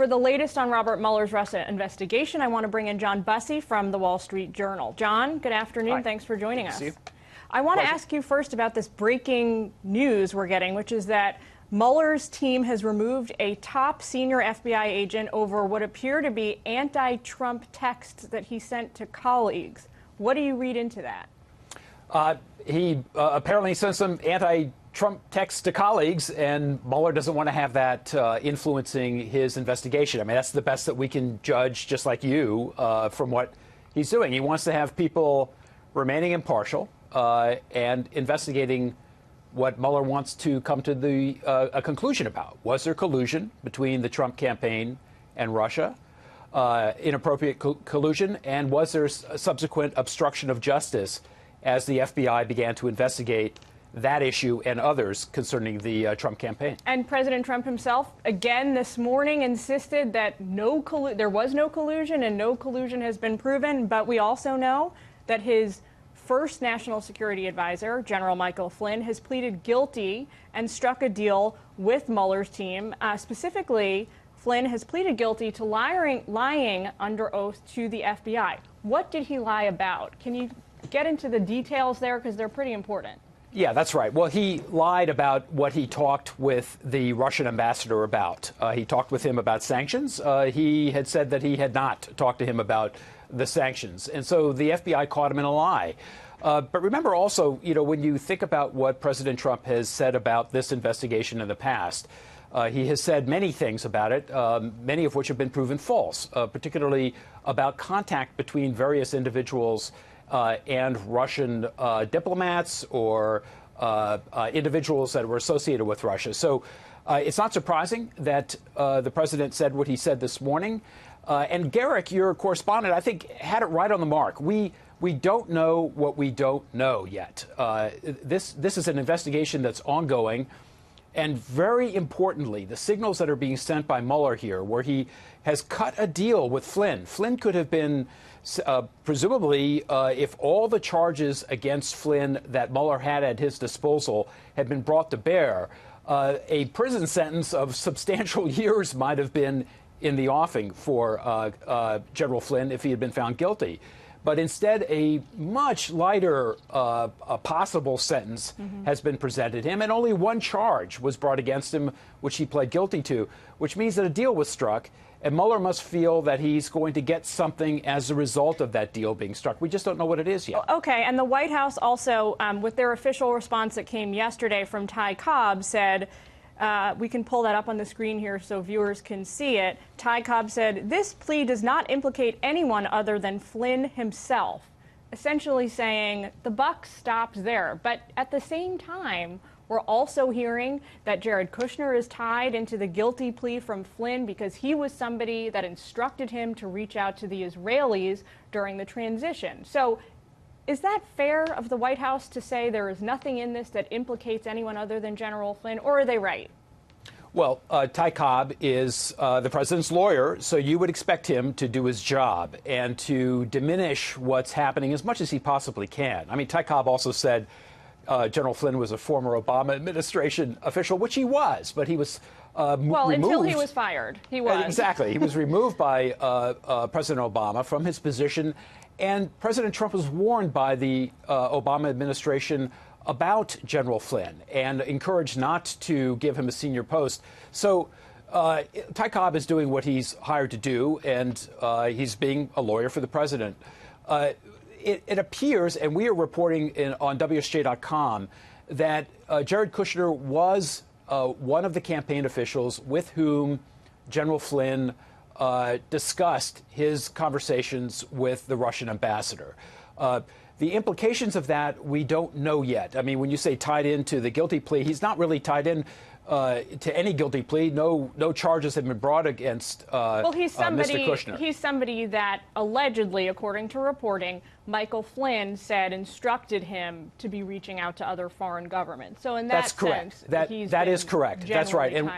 For the latest on Robert Mueller's Russia investigation, I want to bring in John Bussey from the Wall Street Journal. John, good afternoon. Hi. Thanks for joining us. See you. I want to Pleasure. ask you first about this breaking news we're getting, which is that Mueller's team has removed a top senior FBI agent over what appear to be anti-Trump texts that he sent to colleagues. What do you read into that? He apparently sent some anti-Trump texts to colleagues, and Mueller doesn't want to have that influencing his investigation. I mean, that's the best that we can judge, just like you, from what he's doing. He wants to have people remaining impartial and investigating what Mueller wants to come to a conclusion about. Was there collusion between the Trump campaign and Russia? Inappropriate collusion? And was there subsequent obstruction of justice as the FBI began to investigate that issue and others concerning the Trump campaign? And President Trump himself, again this morning, insisted that there was no collusion and no collusion has been proven. But we also know that his first national security advisor, General Michael Flynn, has pleaded guilty and struck a deal with Mueller's team. Specifically, Flynn has pleaded guilty to lying under oath to the FBI. What did he lie about? Can you get into the details there, because they're pretty important? Yeah, that's right. Well, he lied about what he talked with the Russian ambassador about. He talked with him about sanctions. He had said that he had not talked to him about the sanctions. And so the FBI caught him in a lie. But remember also, when you think about what President Trump has said about this investigation in the past, he has said many things about it, many of which have been proven false, particularly about contact between various individuals and Russian diplomats or individuals that were associated with Russia. So it's not surprising that the president said what he said this morning. And Garrick, your correspondent, I think had it right on the mark. We don't know what we don't know yet. This is an investigation that's ongoing. And very importantly, the signals that are being sent by Mueller here, where he has cut a deal with Flynn. Flynn could have been, presumably, if all the charges against Flynn that Mueller had at his disposal had been brought to bear, a prison sentence of substantial years might have been in the offing for General Flynn if he had been found guilty. But instead, a much lighter possible sentence has been presented him, and only one charge was brought against him, which he pled guilty to, which means that a deal was struck, and Mueller must feel that he's going to get something as a result of that deal being struck. We just don't know what it is yet. Okay, and the White House also, with their official response that came yesterday from Ty Cobb, said, we can pull that up on the screen here so viewers can see it. Ty Cobb said, this plea does not implicate anyone other than Flynn himself, essentially saying the buck stops there. But at the same time, we're also hearing that Jared Kushner is tied into the guilty plea from Flynn because he was somebody that instructed him to reach out to the Israelis during the transition. So is that fair of the White House to say there is nothing in this that implicates anyone other than General Flynn, or are they right? Well, Ty Cobb is the president's lawyer, so you would expect him to do his job and to diminish what's happening as much as he possibly can. I mean, Ty Cobb also said General Flynn was a former Obama administration official, which he was, but he was well, removed. until he was fired, he was. Exactly. He was removed by President Obama from his position. And President Trump was warned by the Obama administration about General Flynn and encouraged not to give him a senior post. So Ty Cobb is doing what he's hired to do, and he's being a lawyer for the president. It appears, and we are reporting on WSJ.com, that Jared Kushner was one of the campaign officials with whom General Flynn discussed his conversations with the Russian ambassador. The implications of that we don't know yet. I mean, when you say tied into the guilty plea, he's not really tied in to any guilty plea. No charges have been brought against Mr. Kushner. He's somebody that allegedly, according to reporting, Michael Flynn said instructed him to be reaching out to other foreign governments. So in that sense, that is correct. That's right. And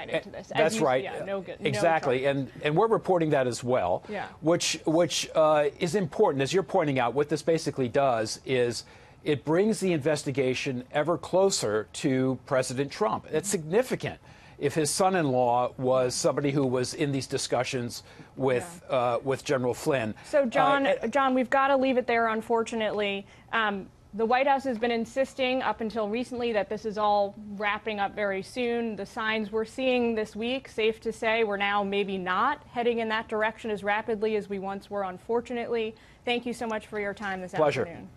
that's right. Yeah, exactly. And we're reporting that as well. Yeah. Which is important, as you're pointing out. What this basically does is it brings the investigation ever closer to President Trump. That's significant. if his son-in-law was somebody who was in these discussions with General Flynn. So, John, we've got to leave it there, unfortunately. The White House has been insisting up until recently that this is all wrapping up very soon. The signs we're seeing this week, safe to say, we're now maybe not heading in that direction as rapidly as we once were, unfortunately. Thank you so much for your time this Pleasure. afternoon.